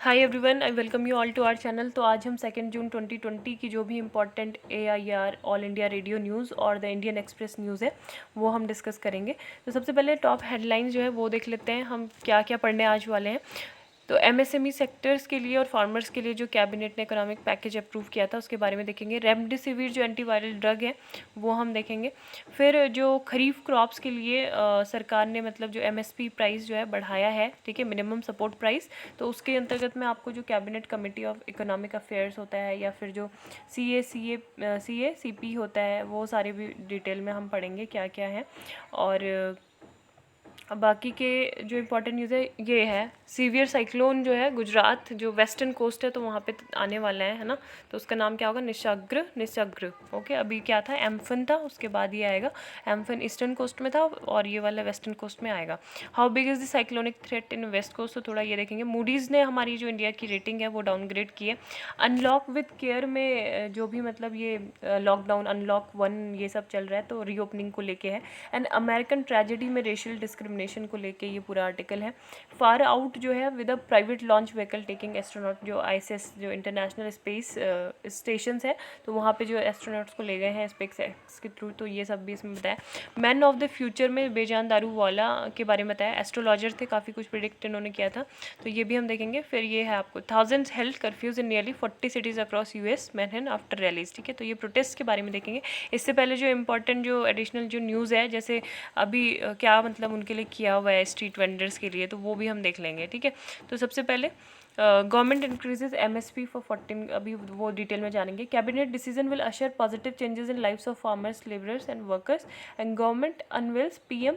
Hi everyone, I welcome you all to our channel. तो आज हम 2 जून 2020 की जो भी important AIR all India radio news और द इंडियन एक्सप्रेस न्यूज़ है वो हम डिस्कस करेंगे। तो सबसे पहले टॉप हेडलाइंस जो है वो देख लेते हैं हम क्या क्या पढ़ने आज वाले हैं। तो MSME सेक्टर्स के लिए और फार्मर्स के लिए जो कैबिनेट ने इकोनॉमिक पैकेज अप्रूव किया था उसके बारे में देखेंगे। रेमडेसिविर जो एंटीवायरल ड्रग है वो हम देखेंगे। फिर जो खरीफ क्रॉप्स के लिए सरकार ने मतलब जो MSP प्राइस जो है बढ़ाया है, ठीक है, मिनिमम सपोर्ट प्राइस। तो उसके अंतर्गत में आपको जो cabinet committee of economic affairs होता है या फिर जो CA CP होता है वो सारे भी डिटेल में हम पढ़ेंगे क्या क्या है। और अब बाकी के जो इम्पोर्टेंट न्यूज़ है ये है, सीवियर साइक्लोन जो है गुजरात जो वेस्टर्न कोस्ट है तो वहाँ पे आने वाला है ना। तो उसका नाम क्या होगा? निसर्ग। ओके, अभी क्या था? एम्फन था, उसके बाद ये आएगा। एम्फन ईस्टर्न कोस्ट में था और ये वाला वेस्टर्न कोस्ट में आएगा। How big is the cyclonic threat in west coast, तो थोड़ा ये देखेंगे। मूडीज़ ने हमारी जो इंडिया की रेटिंग है वो डाउनग्रेड की है। अनलॉक विद केयर में जो भी मतलब ये लॉकडाउन अनलॉक 1 ये सब चल रहा है तो रीओपनिंग को लेके है। एंड अमेरिकन ट्रेजेडी में रेशियल डिस्क्रिमिनेशन को लेके ये पूरा आर्टिकल है। फार आउट जो है with a private launch vehicle taking astronaut, जो ISS जो इंटरनेशनल स्पेस स्टेशन है तो वहाँ पे जो एस्ट्रोनॉट्स को ले गए हैं स्पेसएक्स के थ्रू, तो ये सब भी इसमें बताया। मैन ऑफ द फ्यूचर में बेजान दारूवाला के बारे में बताया। एस्ट्रोलॉजर थे, काफ़ी कुछ प्रिडिक्ट इन्होंने किया था तो ये भी हम देखेंगे। फिर ये है आपको थाउजेंड्स हेल्थ कर्फ्यूज इन nearly 40 cities across US Manhattan after rallies, ठीक है। तो ये प्रोटेस्ट के बारे में देखेंगे। इससे पहले जो इम्पोर्टेंट जो एडिशनल जो न्यूज़ है, जैसे अभी क्या मतलब उनके लिए किया हुआ है स्ट्रीट वेंडर्स के लिए, तो वो भी हम देख लेंगे, ठीक है। तो सबसे पहले गवर्नमेंट इंक्रीजेज MSP फॉर 14, अभी वो डिटेल में जानेंगे। Cabinet decision will usher positive changes in lifes of farmers, labourers and workers. And government unveils PM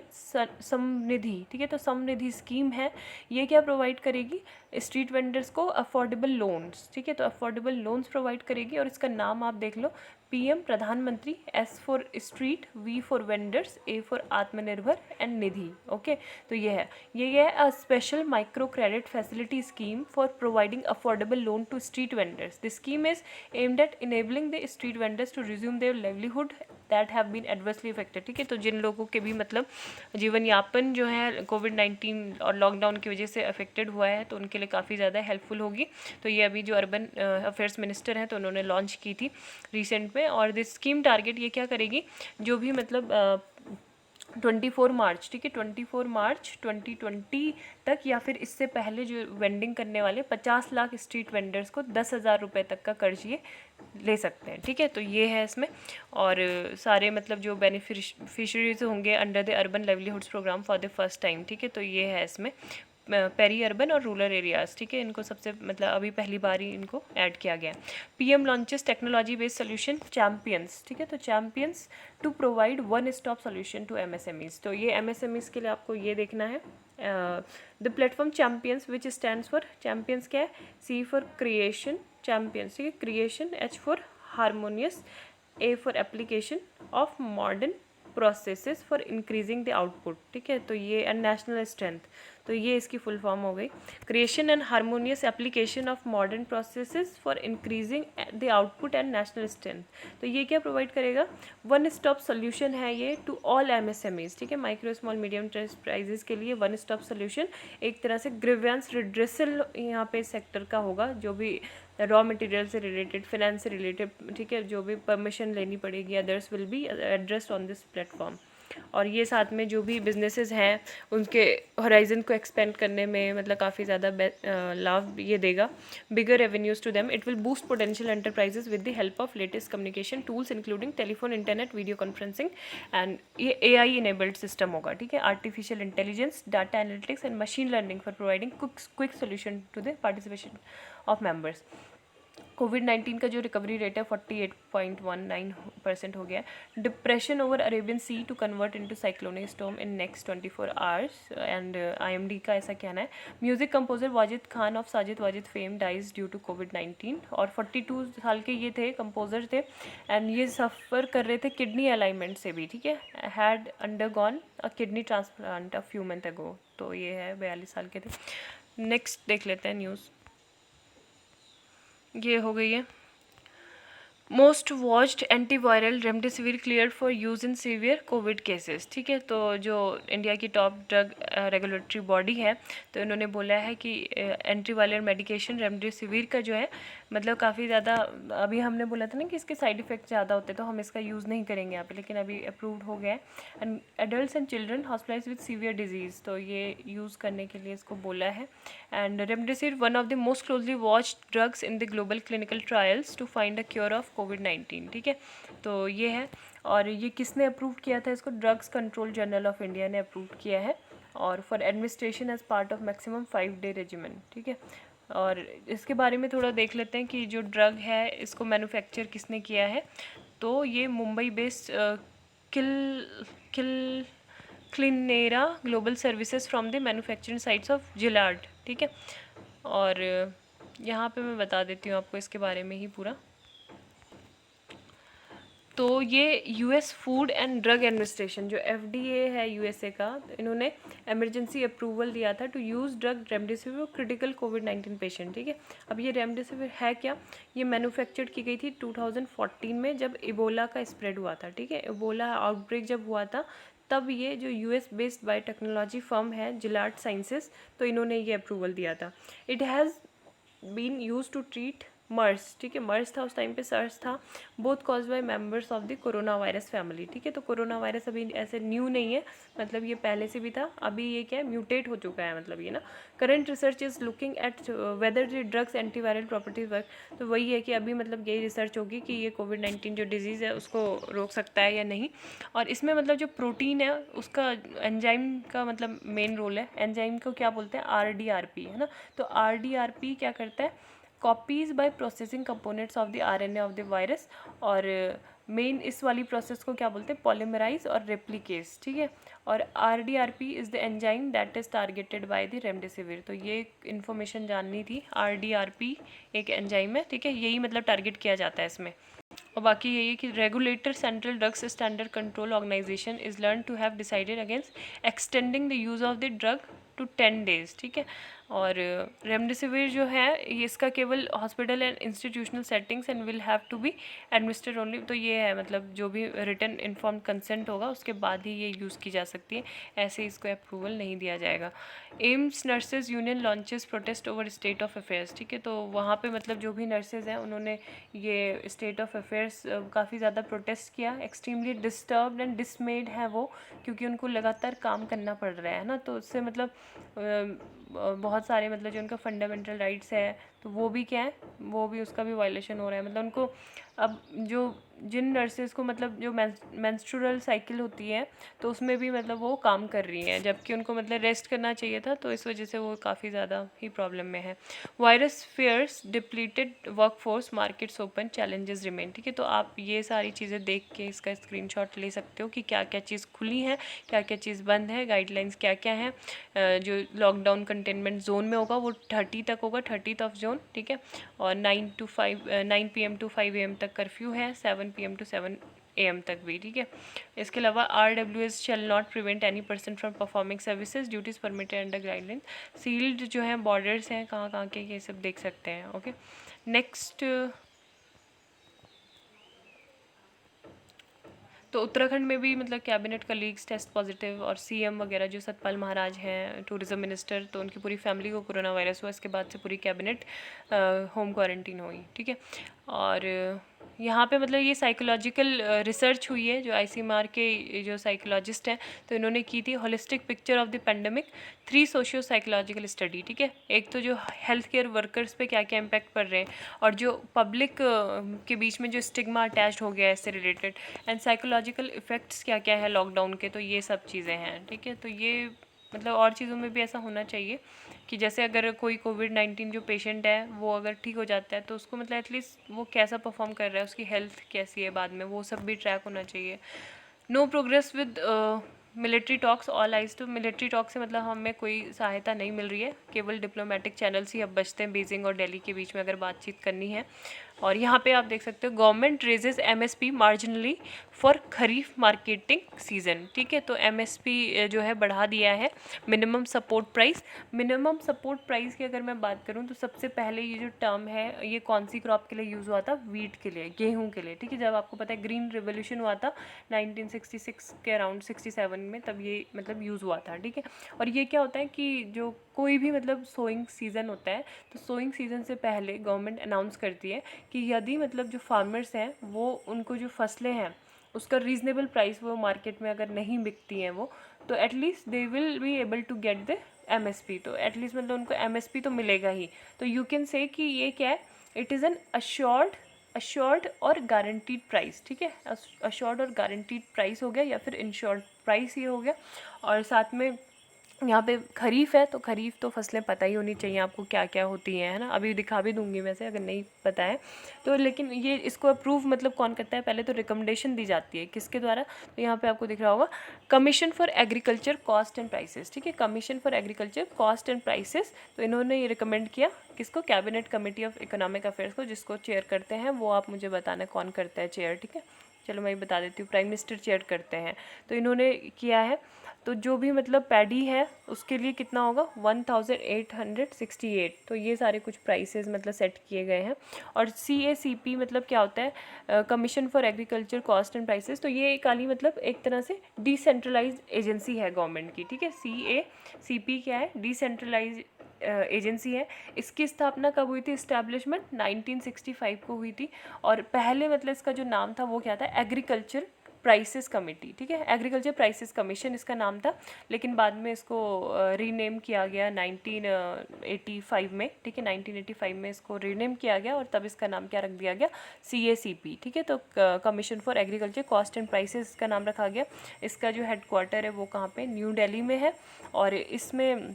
Svanidhi, ठीक है। तो समनिधि स्कीम है, ये क्या प्रोवाइड करेगी? स्ट्रीट वेंडर्स को अफोर्डेबल लोन्स, ठीक है। तो अफोर्डेबल लोन्स प्रोवाइड करेगी और इसका नाम आप देख लो, PM प्रधानमंत्री, S for street, V for vendors, A for Atmanirbhar and Nidhi. Okay, तो ये है a special micro credit facility scheme for providing affordable loan to street vendors. The scheme is aimed at enabling the street vendors to resume their livelihood that have been adversely affected, ठीक है। तो जिन लोगों के भी मतलब जीवन यापन जो है कोविड-19 और लॉकडाउन की वजह से अफेक्टेड हुआ है तो उनके लिए काफ़ी ज़्यादा हेल्पफुल होगी। तो ये अभी जो अर्बन अफेयर्स मिनिस्टर हैं तो उन्होंने लॉन्च की थी रिसेंट में। और दिस स्कीम टारगेट ये क्या करेगी, जो भी मतलब 24 मार्च, ठीक है, 24 मार्च 2020 तक या फिर इससे पहले जो वेंडिंग करने वाले 50 लाख स्ट्रीट वेंडर्स को 10,000 रुपये तक का कर्ज ये ले सकते हैं, ठीक है। तो ये है इसमें। और सारे मतलब जो बेनिफिशरीज होंगे under the urban livelihoods programme for the first time, ठीक है। तो ये है इसमें पेरी अर्बन और रूरल एरियाज़, ठीक है, इनको सबसे मतलब अभी पहली बार ही इनको ऐड किया गया। PM launches technology based solution champions, ठीक है। तो champions to provide one stop solution to MSMEs। तो ये MSMEs के लिए आपको ये देखना है। The platform champions which stands for, champions क्या है? C फॉर क्रिएशन, चैम्पियंस, ठीक है, creation, H for harmonious, A for application of modern processes for increasing the output, ठीक है। तो ये एंड नेशनल स्ट्रेंथ, तो ये इसकी फुल फॉर्म हो गई। Creation and harmonious application of modern processes for increasing the output and national strength. तो ये क्या प्रोवाइड करेगा? वन स्टॉप सोल्यूशन है ये टू ऑल MSMEs, ठीक है। माइक्रो स्मॉल मीडियम एंटरप्राइजेस के लिए वन स्टॉप सोल्यूशन, एक तरह से ग्रीवेंस रिड्रेसल यहाँ पे सेक्टर का होगा, जो भी रॉ मटेरियल से रिलेटेड, फाइनेंस से रिलेटेड, ठीक है, जो भी परमिशन लेनी पड़ेगी others will be addressed on this platform. और ये साथ में जो भी बिजनेसेस हैं उनके होराइजन को एक्सपेंड करने में मतलब काफ़ी ज़्यादा लाभ ये देगा। Bigger revenues to them, it will boost potential enterprises with the help of latest communication tools including telephone, internet, video conferencing. And ये AI इनेबल्ड सिस्टम होगा, ठीक है। Artificial intelligence, data analytics and machine learning for providing quick solution to the participation of members. कोविड-19 का जो recovery rate है 48.19% हो गया है। Depression over Arabian sea to convert into cyclonic storm in next 24 hours. And IMD का ऐसा कहना है। Music composer Wajid Khan of Sajid Wajid fame dies due to कोविड-19। और 42 साल के ये थे, कंपोजर थे, एंड ये सफ़र कर रहे थे किडनी अलाइनमेंट से भी, ठीक है। Had undergone a kidney transplant a few month ago. तो ये है 42 साल के थे। नेक्स्ट देख लेते हैं न्यूज़, ये हो गई है। Most watched antiviral remdesivir clear for use in severe Covid cases. ठीक है, तो जो इंडिया की टॉप ड्रग रेगुलेटरी बॉडी है, तो इन्होंने बोला है कि एंटीवायरल मेडिकेशन रेमडेसिविर का जो है मतलब काफ़ी ज़्यादा, अभी हमने बोला था ना कि इसके साइड इफ़ेक्ट ज़्यादा होते हैं तो हम इसका यूज़ नहीं करेंगे यहाँ पे, लेकिन अभी अप्रूव्ड हो गया है। And adults and children hospitalised with severe disease, तो ये यूज़ करने के लिए इसको बोला है। And remdesivir one of the most closely watched drugs in the global clinical trials to find a cure of कोविड-19। ठीक है, तो ये है। और ये किसने अप्रूव किया था इसको? Drugs control general of India ने अप्रूव किया है, और for administration as part of maximum 5-day regiment. ठीक है, और इसके बारे में थोड़ा देख लेते हैं कि जो ड्रग है इसको मैन्युफैक्चर किसने किया है। तो ये मुंबई बेस्ड किल Clinera global services from the manufacturing sites of Gilead. ठीक है, और यहाँ पे मैं बता देती हूँ आपको इसके बारे में ही पूरा। तो ये US food and drug administration जो एफडीए है यूएसए का, इन्होंने इमरजेंसी अप्रूवल दिया था to use drug remdesivir critical कोविड-19 पेशेंट। ठीक है, अब ये रेमडेसिविर है क्या? ये मैन्युफैक्चर्ड की गई थी 2014 में जब इबोला का स्प्रेड हुआ था। ठीक है, इबोला आउटब्रेक जब हुआ था तब ये जो यूएस बेस्ड बायोटेक्नोलॉजी फर्म है जिलार्ड साइंसेस, तो इन्होंने ये अप्रूवल दिया था। It has been use to treat MERS. ठीक है, मर्स था उस टाइम पे, सर्स था, both cause by members of the corona virus family. ठीक है, तो कोरोना वायरस अभी ऐसे न्यू नहीं है, मतलब ये पहले से भी था, अभी ये क्या है, म्यूटेट हो चुका है, मतलब ये ना। Current research is looking at whether the drugs antiviral properties work. तो वही है कि अभी मतलब यही रिसर्च होगी कि ये कोविड-19 जो डिजीज़ है उसको रोक सकता है या नहीं। और इसमें मतलब जो प्रोटीन है उसका एंजाइम का मतलब मेन रोल है। एंजाइम को क्या बोलते हैं? RDRP, है ना। तो RDRP क्या करता है? Copies by processing components of the RNA of the virus, और मेन इस वाली प्रोसेस को क्या बोलते हैं? पॉलीमराइज और रेप्लिकेस। ठीक है, और RDRP is the enzyme that is targeted by the remdesivir. तो ये इन्फॉर्मेशन जाननी थी, RDRP एक एंजाइम है। ठीक है, यही मतलब टारगेट किया जाता है इसमें। और बाकी यही है कि regulator central drugs standard control organisation is learn to have decided against extending the use of the drug to 10 days। ठीक है, और रेमडेसिविर जो है ये इसका केवल hospital and institutional settings and will have to be administered only. तो ये है मतलब जो भी रिटन इन्फॉर्म कंसेंट होगा उसके बाद ही ये यूज़ की जा सकती है, ऐसे इसको अप्रूवल नहीं दिया जाएगा। AIIMS nurses union launches protest over state of affairs. ठीक है, तो वहाँ पे मतलब जो भी नर्सेज हैं उन्होंने ये स्टेट ऑफ अफेयर्स काफ़ी ज़्यादा प्रोटेस्ट किया। एक्सट्रीमली डिस्टर्ब्ड एंड डिसमेड है वो, क्योंकि उनको लगातार काम करना पड़ रहा है ना, तो उससे मतलब बहुत सारे मतलब जो उनका फंडामेंटल राइट्स है तो वो भी क्या है, वो भी उसका भी वायलेशन हो रहा है। मतलब उनको अब जो जिन नर्सेज को मतलब जो मेंस्ट्रुअल साइकिल होती है तो उसमें भी मतलब वो काम कर रही हैं, जबकि उनको मतलब रेस्ट करना चाहिए था, तो इस वजह से वो काफ़ी ज़्यादा ही प्रॉब्लम में है। Virus fears depleted workforce markets open challenges remain. ठीक है, तो आप ये सारी चीज़ें देख के इसका स्क्रीनशॉट ले सकते हो कि क्या क्या चीज़ खुली है, क्या क्या चीज़ बंद है, गाइडलाइंस क्या क्या है। जो लॉकडाउन कंटेनमेंट जोन में होगा वो 30 तक होगा, 30th जोन। ठीक है, और 9 PM to 5 AM तक कर्फ्यू है, 7 PM to 7 AM तक भी। ठीक है, इसके अलावा RWS shall not prevent any person from performing services duties permitted under guideline. Sealed जो है बॉर्डर्स हैं कहाँ कहाँ के, ये सब देख सकते हैं। ओके, नेक्स्ट, तो उत्तराखंड में भी मतलब कैबिनेट कलीग्स टेस्ट पॉजिटिव, और CM वगैरह जो सतपाल महाराज हैं टूरिज्म मिनिस्टर, तो उनकी पूरी फैमिली को कोरोना वायरस हुआ। इसके बाद से पूरी कैबिनेट होम क्वारंटीन हुई। ठीक है, और यहाँ पे मतलब ये साइकोलॉजिकल रिसर्च हुई है, जो ICMR के जो साइकोलॉजिस्ट हैं तो इन्होंने की थी holistic picture of the pandemic 3 socio psychological study. ठीक है, एक तो जो हेल्थ केयर वर्कर्स पे क्या क्या इम्पैक्ट पड़ रहे हैं, और जो पब्लिक के बीच में जो स्टिग्मा अटैच हो गया है इससे रिलेटेड, एंड साइकोलॉजिकल इफ़ेक्ट्स क्या क्या है लॉकडाउन के, तो ये सब चीज़ें हैं। ठीक है, तो ये मतलब और चीज़ों में भी ऐसा होना चाहिए कि जैसे अगर कोई कोविड-19 जो पेशेंट है वो अगर ठीक हो जाता है तो उसको मतलब एटलीस्ट वो कैसा परफॉर्म कर रहा है, उसकी हेल्थ कैसी है बाद में, वो सब भी ट्रैक होना चाहिए। No progress with military talks all eyes. तो मिलिट्री टॉक से मतलब हमें कोई सहायता नहीं मिल रही है, केवल डिप्लोमेटिक चैनल्स ही अब बचते हैं बीजिंग और दिल्ली के बीच में अगर बातचीत करनी है। और यहाँ पे आप देख सकते हो government raises MSP marginally for kharif marketing season, ठीक है। तो एमएसपी जो है बढ़ा दिया है। मिनिमम सपोर्ट प्राइस की अगर मैं बात करूँ तो सबसे पहले ये जो टर्म है ये कौन सी क्रॉप के लिए यूज़ हुआ था, वीट के लिए, गेहूं के लिए, ठीक है। जब आपको पता है ग्रीन रिवोल्यूशन हुआ था 1966 के अराउंड 67 में, तब ये मतलब यूज़ हुआ था, ठीक है। और ये क्या होता है कि जो कोई भी मतलब सोइंग सीज़न होता है तो सोइंग सीज़न से पहले गवर्नमेंट अनाउंस करती है कि यदि मतलब जो फार्मर्स हैं वो उनको जो फसलें हैं उसका रीज़नेबल प्राइस वो मार्केट में अगर नहीं बिकती हैं वो, तो at least they will be able to get the MSP. तो एटलीस्ट मतलब उनको एमएसपी तो मिलेगा ही। तो यू कैन से कि ये क्या है, इट इज़ एन अश्योर्ड और गारंटीड प्राइस, ठीक है। अश्योर्ड और गारंटीड प्राइस हो गया या फिर इंश्योर्ड प्राइस ये हो गया। और साथ में यहाँ पे खरीफ है तो खरीफ तो फसलें पता ही होनी चाहिए आपको क्या क्या होती हैं, है ना। अभी दिखा भी दूंगी वैसे अगर नहीं पता है तो। लेकिन ये इसको अप्रूव मतलब कौन करता है, पहले तो रिकमेंडेशन दी जाती है किसके द्वारा, तो यहाँ पे आपको दिख रहा होगा commission for agriculture cost and prices, ठीक है। Commission for agriculture cost and prices, तो इन्होंने ये रिकमेंड किया किसको, cabinet committee of economic affairs को, जिसको चेयर करते हैं वो आप मुझे बताना कौन करता है चेयर, ठीक है। चलो मैं ये बता देती हूँ, प्राइम मिनिस्टर चेयर करते हैं। तो इन्होंने किया है, तो जो भी मतलब पैडी है उसके लिए कितना होगा 1868, तो ये सारे कुछ प्राइसेस मतलब सेट किए गए हैं। और CACP मतलब क्या होता है, commission for agriculture cost and prices, तो ये खाली मतलब एक तरह से डिसेंट्रलाइज्ड एजेंसी है गवर्नमेंट की, ठीक है। CACP क्या है, डिसेंट्रलाइज एजेंसी है। इसकी स्थापना कब हुई थी, इस्टेब्लिशमेंट 1965 को हुई थी। और पहले मतलब इसका जो नाम था वो क्या था, एग्रीकल्चर प्राइसेस कमेटी, ठीक है। एग्रीकल्चर प्राइसेस कमीशन इसका नाम था, लेकिन बाद में इसको रीनेम किया गया 1985 में, ठीक है। 1985 में इसको रीनेम किया गया और तब इसका नाम क्या रख दिया गया, CACP, ठीक है। तो commission for agriculture cost and prices इसका नाम रखा गया। इसका जो हेडक्वार्टर है वो कहाँ पे, न्यू दिल्ली में है। और इसमें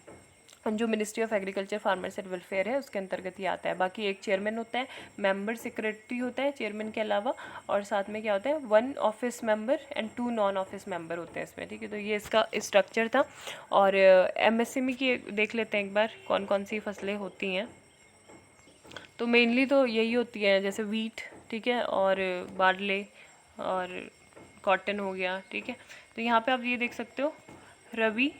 जो ministry of agriculture farmers and welfare है उसके अंतर्गत ही आता है। बाकी एक चेयरमैन होता है, मेंबर सेक्रेटरी होता है चेयरमैन के अलावा, और साथ में क्या होता है 1 office member and 2 non office member होते हैं इसमें, ठीक है। तो ये इसका स्ट्रक्चर था। और MSME की देख लेते हैं एक बार कौन कौन सी फसलें होती हैं। तो मेनली तो यही होती है, जैसे वीट, ठीक है, और बार्ले और कॉटन हो गया, ठीक है। तो यहाँ पे आप ये देख सकते हो rabi,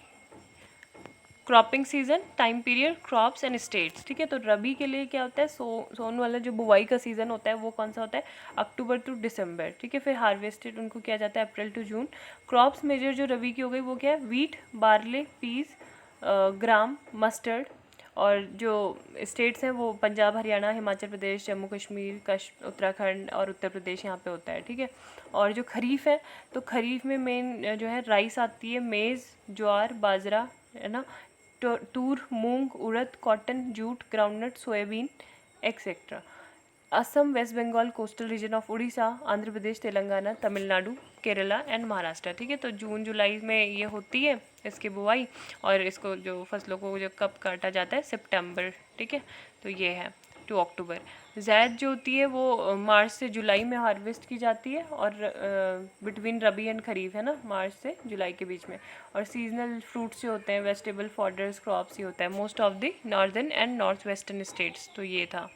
cropping season, time period, crops and states, ठीक है। तो रबी के लिए क्या होता है, सोन वाला जो बुवाई का सीज़न होता है वो कौन सा होता है, अक्टूबर टू दिसंबर, ठीक है। फिर हार्वेस्टेड उनको किया जाता है अप्रैल टू जून। क्रॉप्स मेजर जो रबी की हो गई वो क्या है, वीट, बार्ले, पीस, ग्राम, मस्टर्ड। और जो स्टेट्स हैं वो पंजाब, हरियाणा, हिमाचल प्रदेश, जम्मू कश्मीर, उत्तराखंड और उत्तर प्रदेश यहाँ पे होता है, ठीक है। और जो खरीफ है तो खरीफ में मेन जो है राइस आती है, मेज़, ज्वार, बाजरा, है ना, tur, moong, urad, cotton, jute, groundnut, soybean etcetera. Assam, West Bengal, coastal region of Orissa, Andhra Pradesh, Telangana, Tamil Nadu, Kerala and Maharashtra, ठीक है। तो जून जुलाई में ये होती है इसकी बुआई, और इसको जो फसलों को जो कब काटा जाता है, सितंबर, ठीक है। तो ये है 2 अक्टूबर। ज़ैद जो होती है वो मार्च से जुलाई में हार्वेस्ट की जाती है, और बिटवीन रबी एंड खरीफ, है ना, मार्च से जुलाई के बीच में। और सीजनल फ्रूट्स जो होते हैं, वेजिटेबल, फॉडर्स, क्रॉप्स ही होता है most of the northern and north western states. तो ये था।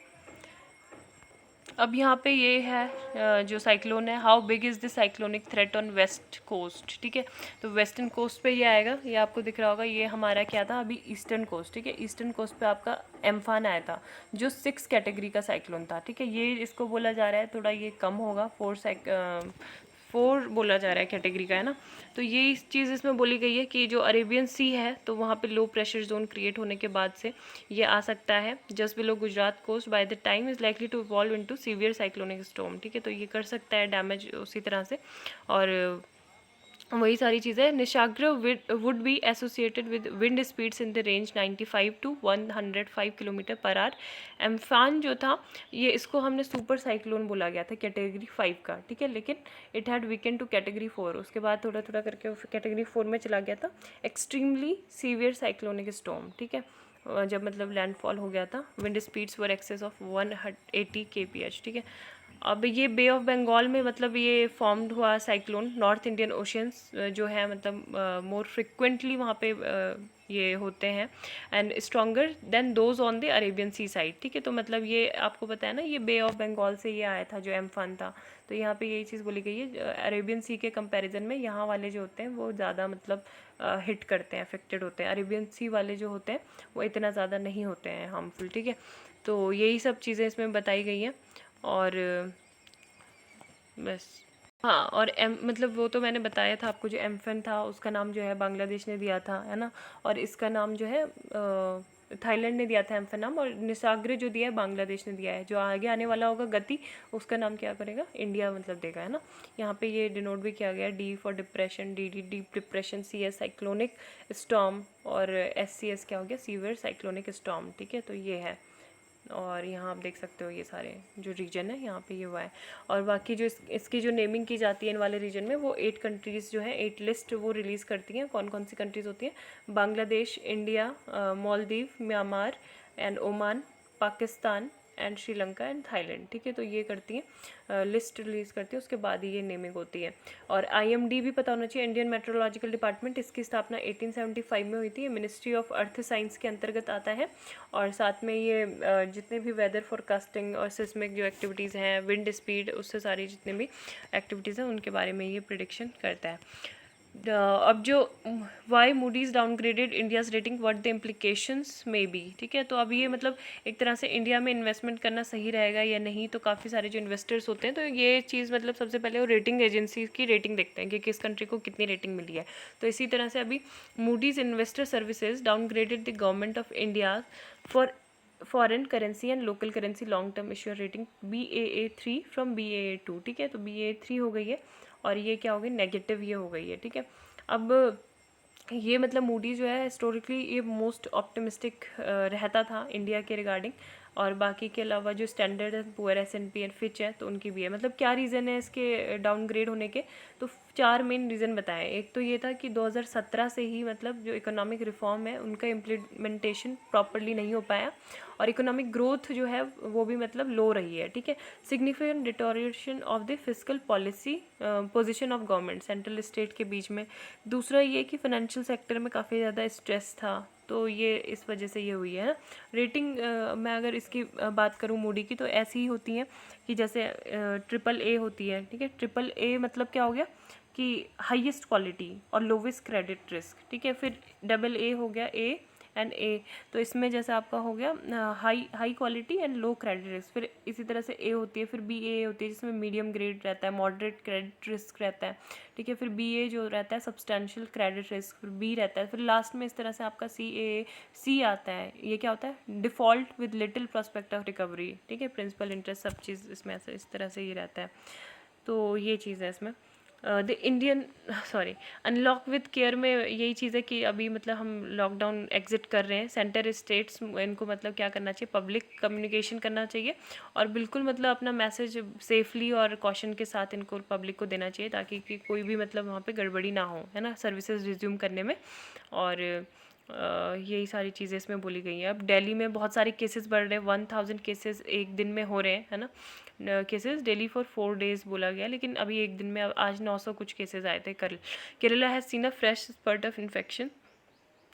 अब यहाँ पे ये है जो साइक्लोन है, how big is the cyclonic threat on west coast, ठीक है। तो वेस्टर्न कोस्ट पे ये आएगा, ये आपको दिख रहा होगा, ये हमारा क्या था अभी, ईस्टर्न कोस्ट, ठीक है। ईस्टर्न कोस्ट पे आपका एम्फान आया था जो 6 कैटेगरी का साइक्लोन था, ठीक है। ये इसको बोला जा रहा है थोड़ा ये कम होगा, 4 बोला जा रहा है कैटेगरी का, है ना। तो ये इस चीज़ इसमें बोली गई है कि जो अरेबियन सी है तो वहाँ पे लो प्रेशर जोन क्रिएट होने के बाद से ये आ सकता है just below Gujarat coast, by the time is likely to evolve into severe cyclonic storm, ठीक है। तो ये कर सकता है डैमेज उसी तरह से। और वही सारी चीज़ें, Nisarga would be associated with wind speeds in the range 95 to 105 kilometre per hour. Amphan जो था ये इसको हमने सुपर साइक्लोन बोला गया था कैटेगरी 5 का, ठीक है। लेकिन it had weakened to category 4, उसके बाद थोड़ा थोड़ा करके कैटेगरी 4 में चला गया था। एक्सट्रीमली सीवियर साइक्लोनिक स्टॉर्म, ठीक है, जब मतलब लैंडफॉल हो गया था। Wind speeds were excess of 180 kph, ठीक है। अब ये बे ऑफ बंगाल में मतलब ये फॉर्म्ड हुआ साइक्लोन, नॉर्थ इंडियन ओशियंस जो है मतलब मोर फ्रिक्वेंटली वहाँ पे ये होते हैं, and stronger than those on the Arabian sea side, ठीक है। तो मतलब ये आपको पता है ना, ये बे ऑफ बंगाल से ये आया था जो एम्फन था, तो यहाँ पे यही चीज़ बोली गई है, अरेबियन सी के कंपैरिजन में यहाँ वाले जो होते हैं वो ज़्यादा मतलब हिट करते हैं, अफेक्टेड होते हैं। अरेबियन सी वाले जो होते हैं वो इतना ज़्यादा नहीं होते हैं हार्मफुल, ठीक है। तो यही सब चीज़ें इसमें बताई गई हैं, और बस। हाँ, और मतलब वो तो मैंने बताया था आपको, जो एम्फन था उसका नाम जो है बांग्लादेश ने दिया था, है ना, और इसका नाम जो है थाईलैंड ने दिया था एम्फन नाम, और निसाग्र जो दिया है बांग्लादेश ने दिया है। जो आगे आने वाला होगा गति, उसका नाम क्या करेगा, इंडिया मतलब देगा, है ना। यहाँ पे ये डिनोट भी किया गया, D for depression, D deep depression, C S cyclonic storm, और एस सी एस क्या हो गया, सीवियर साइक्लोनिक स्टॉर्म, ठीक है। तो ये है, और यहाँ आप देख सकते हो ये सारे जो रीजन है यहाँ पे ये हुआ है। और बाकी जो इसकी जो नेमिंग की जाती है इन वाले रीजन में, वो 8 कंट्रीज़ जो है, 8 लिस्ट वो रिलीज़ करती हैं। कौन कौन सी कंट्रीज़ होती हैं, Bangladesh, India, Maldives, Myanmar and Oman, Pakistan and Sri Lanka and Thailand, ठीक है। तो ये करती हैं, लिस्ट रिलीज़ करती है, उसके बाद ही ये नेमिंग होती है। और आईएमडी भी पता होना चाहिए, इंडियन मेट्रोलॉजिकल डिपार्टमेंट, इसकी स्थापना 1875 में हुई थी। ये मिनिस्ट्री ऑफ अर्थ साइंस के अंतर्गत आता है, और साथ में ये जितने भी वेदर फोरकास्टिंग और सिस्मिक जो एक्टिविटीज़ हैं, विंड स्पीड, उससे सारी जितने भी एक्टिविटीज़ हैं उनके बारे में ये प्रिडिक्शन करता है। अब जो why Moody's downgraded India's rating, what the implications may be, ठीक है। तो अब ये मतलब एक तरह से इंडिया में इन्वेस्टमेंट करना सही रहेगा या नहीं, तो काफ़ी सारे जो इन्वेस्टर्स होते हैं, तो ये चीज़ मतलब सबसे पहले वो रेटिंग एजेंसी की रेटिंग देखते हैं कि किस कंट्री को कितनी रेटिंग मिली है। तो इसी तरह से अभी Moody's investor services downgraded the government of India for foreign currency and local currency long term issuer rating BAA3 from BAA2, ठीक है। तो BAA3 हो गई है, और ये क्या हो गई, नेगेटिव ये हो गई है, ठीक है। अब ये मतलब मूडी जो है हिस्टोरिकली ये मोस्ट ऑप्टिमिस्टिक रहता था इंडिया के रिगार्डिंग, और बाकी के अलावा जो standard and poor, S&P and Fitch है, तो उनकी भी है। मतलब क्या रीज़न है इसके डाउनग्रेड होने के, तो 4 मेन रीज़न बताएं। एक तो ये था कि 2017 से ही मतलब जो इकोनॉमिक रिफॉर्म है उनका इम्प्लीमेंटेशन प्रॉपरली नहीं हो पाया, और इकोनॉमिक ग्रोथ जो है वो भी मतलब लो रही है, ठीक है। Significant deterioration of the fiscal policy position of government, central state के बीच में। दूसरा ये कि फाइनेंशियल सेक्टर में काफ़ी ज़्यादा स्ट्रेस था, तो ये इस वजह से ये हुई है ना। रेटिंग मैं अगर इसकी बात करूँ मूडी की, तो ऐसी ही होती हैं कि जैसे AAA होती है, ठीक है। AAA मतलब क्या हो गया कि हाईएस्ट क्वालिटी और लोवेस्ट क्रेडिट रिस्क, ठीक है। फिर AA हो गया, A एंड A, तो इसमें जैसे आपका हो गया high quality and low credit risk. फिर इसी तरह से A होती है, फिर BA होती है जिसमें मीडियम ग्रेड रहता है, मॉडरेट क्रेडिट रिस्क रहता है, ठीक है। फिर BA जो रहता है सब्सटेंशियल क्रेडिट रिस्क, फिर B रहता है, फिर लास्ट में इस तरह से आपका C आता है। ये क्या होता है, default with little prospect of recovery, ठीक है। प्रिंसिपल इंटरेस्ट सब चीज़ इसमें ऐसे इस तरह से ये रहता है। तो ये चीज़ है इसमें। The Indian unlock with care में यही चीज़ है कि अभी मतलब हम लॉकडाउन एग्जिट कर रहे हैं, सेंटर स्टेट्स इनको मतलब क्या करना चाहिए, पब्लिक कम्युनिकेशन करना चाहिए, और बिल्कुल मतलब अपना मैसेज सेफली और कॉशन के साथ इनको पब्लिक को देना चाहिए, ताकि कि कोई भी मतलब वहाँ पे गड़बड़ी ना हो, है ना, सर्विसेज रिज्यूम करने में। और यही सारी चीज़ें इसमें बोली गई हैं। अब दिल्ली में बहुत सारे केसेस बढ़ रहे हैं, 1000 केसेस एक दिन में हो रहे हैं, है ना। केसेस डेली फॉर 4 डेज बोला गया, लेकिन अभी एक दिन में आज 900 कुछ केसेस आए थे। Kerala has seen a fresh spurt of infection,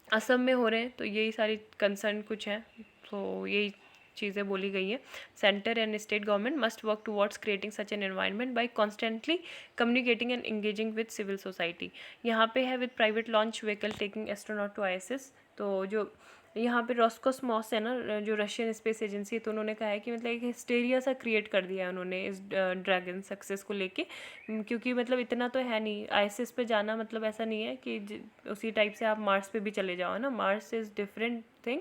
Assam में हो रहे हैं। तो यही सारी कंसर्न कुछ हैं, तो यही चीज़ें बोली गई हैं। Centre and state government must work towards creating such an environment by constantly communicating and engaging with civil society. यहाँ पे है with private launch vehicle taking astronaut to ISS। तो जो यहाँ पे रॉस्कोसमॉस है ना, जो रशियन स्पेस एजेंसी है, तो उन्होंने कहा है कि मतलब एक हिस्टेरिया सा क्रिएट कर दिया है उन्होंने इस ड्रैगन सक्सेस को लेके, क्योंकि मतलब इतना तो है नहीं, ISS पे जाना मतलब ऐसा नहीं है कि उसी टाइप से आप मार्स पे भी चले जाओ, है ना। मार्स इज़ डिफरेंट थिंग,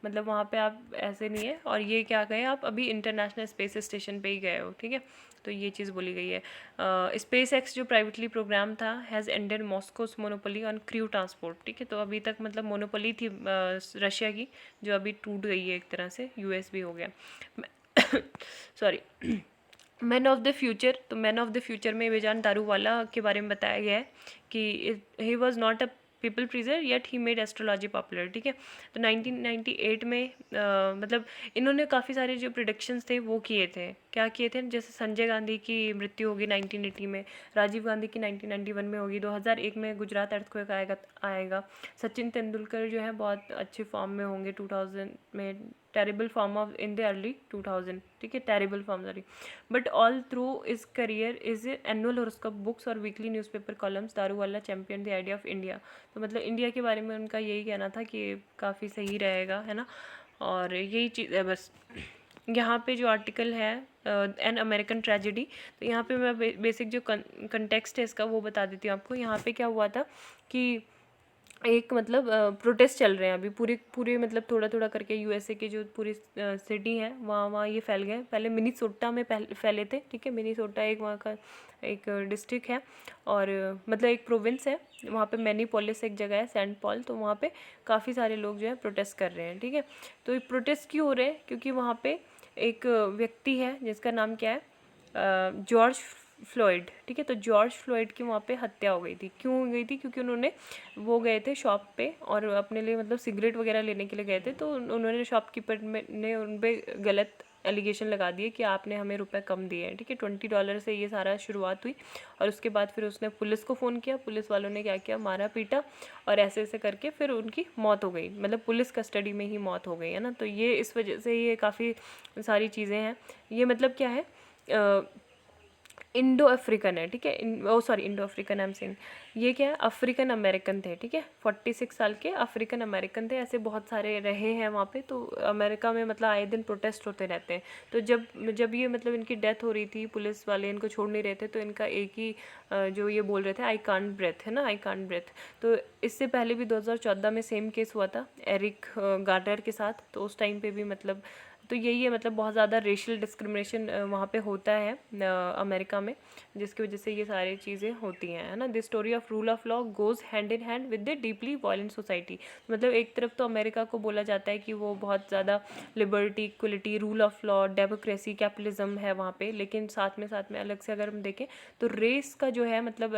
मतलब वहाँ पे आप ऐसे नहीं है। और ये क्या गए, आप अभी इंटरनेशनल स्पेस स्टेशन पे ही गए हो, ठीक है। तो ये चीज़ बोली गई है। SpaceX जो प्राइवेटली प्रोग्राम था has ended Moscow's monopoly on crew transport, ठीक है। तो अभी तक मतलब मोनोपोली थी रशिया की, जो अभी टूट गई है एक तरह से, US भी हो गया। Sorry. Man of the future, तो मैन ऑफ द फ्यूचर में बेजान दारूवाला के बारे में बताया गया है कि he was not a people pleaser yet he made astrology popular, ठीक है। तो 1998 में मतलब इन्होंने काफ़ी सारे जो प्रिडिक्शंस थे वो किए थे, क्या किए थे, जैसे संजय गांधी की मृत्यु होगी 1980 में, राजीव गांधी की 1991 में होगी, 2001 में गुजरात अर्थक्वेक आएगा। सचिन तेंदुलकर जो है बहुत अच्छे फॉर्म में होंगे 2000 में, terrible form of in the early 2000, ठीक है, terrible form sorry, but all through is career is annual horoscope books और weekly newspaper columns, Daruwalla champion the idea of India. तो मतलब इंडिया के बारे में उनका यही कहना था कि काफ़ी सही रहेगा, है ना, और यही चीज़ है बस। यहाँ पे जो आर्टिकल है एन अमेरिकन ट्रेजेडी, तो यहाँ पे मैं बेसिक जो कंटेक्स्ट है इसका वो बता देती हूँ आपको। यहाँ पे क्या हुआ था कि एक मतलब प्रोटेस्ट चल रहे हैं अभी पूरे मतलब थोड़ा थोड़ा करके यूएसए के जो पूरी सिटी है वहाँ वहाँ ये फैल गए। पहले मिनीसोटा में फैले थे, ठीक है, मिनीसोटा एक वहाँ का एक डिस्ट्रिक्ट है और मतलब एक प्रोविंस है, वहाँ पे मिनीपोलिस एक जगह है, सेंट पॉल, तो वहाँ पे काफ़ी सारे लोग जो है प्रोटेस्ट कर रहे हैं, ठीक है। तो ये प्रोटेस्ट क्यों हो रहे हैं, क्योंकि वहाँ पे एक व्यक्ति है जिसका नाम क्या है, जॉर्ज फ्लॉयड, ठीक है। तो जॉर्ज फ्लॉयड की वहाँ पे हत्या हो गई थी। क्यों हो गई थी, क्योंकि उन्होंने वो गए थे शॉप पे और अपने लिए मतलब सिगरेट वगैरह लेने के लिए गए थे, तो उन्होंने शॉपकीपर ने उन पर गलत एलिगेशन लगा दिए कि आपने हमें रुपए कम दिए हैं, ठीक है। $20 से ये सारा शुरुआत हुई और उसके बाद फिर उसने पुलिस को फ़ोन किया, पुलिस वालों ने क्या किया, मारा पीटा और ऐसे ऐसे करके फिर उनकी मौत हो गई, मतलब पुलिस कस्टडी में ही मौत हो गई, है ना। तो ये इस वजह से ये काफ़ी सारी चीज़ें हैं। ये मतलब क्या है, इंडो अफ्रीकन है, ठीक है, Indo African I am saying, ये क्या है, अफ्रीकन अमेरिकन थे, ठीक है, 46 साल के अफ्रीकन अमेरिकन थे। ऐसे बहुत सारे रहे हैं वहाँ पे। तो अमेरिका में मतलब आए दिन प्रोटेस्ट होते रहते हैं। तो जब ये मतलब इनकी डेथ हो रही थी, पुलिस वाले इनको छोड़ नहीं रहे थे, तो इनका एक ही जो ये बोल रहे थे, आई कांट ब्रेथ, है ना, आई कांट ब्रेथ। तो इससे पहले भी 2014 में सेम केस हुआ था एरिक गार्डर के साथ, तो उस टाइम पे भी मतलब तो यही है, मतलब बहुत ज़्यादा रेशियल डिस्क्रिमिनेशन वहाँ पे होता है अमेरिका में, जिसकी वजह से ये सारी चीज़ें होती हैं, है ना। The story of rule of law goes hand in hand with the deeply violent society. मतलब एक तरफ तो अमेरिका को बोला जाता है कि वो बहुत ज़्यादा liberty, equality, rule of law, democracy, capitalism है वहाँ पे, लेकिन साथ में अलग से अगर हम देखें तो रेस का जो है मतलब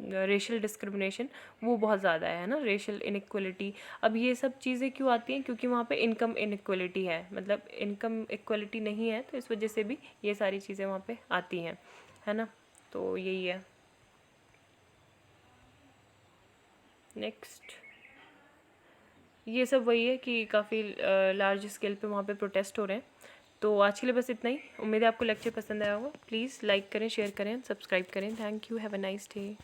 रेशियल डिस्क्रिमिनेशन वो बहुत ज़्यादा है ना, रेशियल इनइक्वलिटी। अब ये सब चीज़ें क्यों आती हैं, क्योंकि वहाँ पे इनकम इनइक्वलिटी है, मतलब इनकम इक्वलिटी नहीं है, तो इस वजह से भी ये सारी चीज़ें वहाँ पे आती हैं, है ना। तो यही है। नेक्स्ट ये सब वही है कि काफ़ी लार्ज स्केल पे वहाँ पे प्रोटेस्ट हो रहे हैं। तो आज के लिए बस इतना ही। उम्मीद है आपको लेक्चर पसंद आया होगा। प्लीज़ लाइक करें, शेयर करें, सब्सक्राइब करें। Thank you, have a nice day.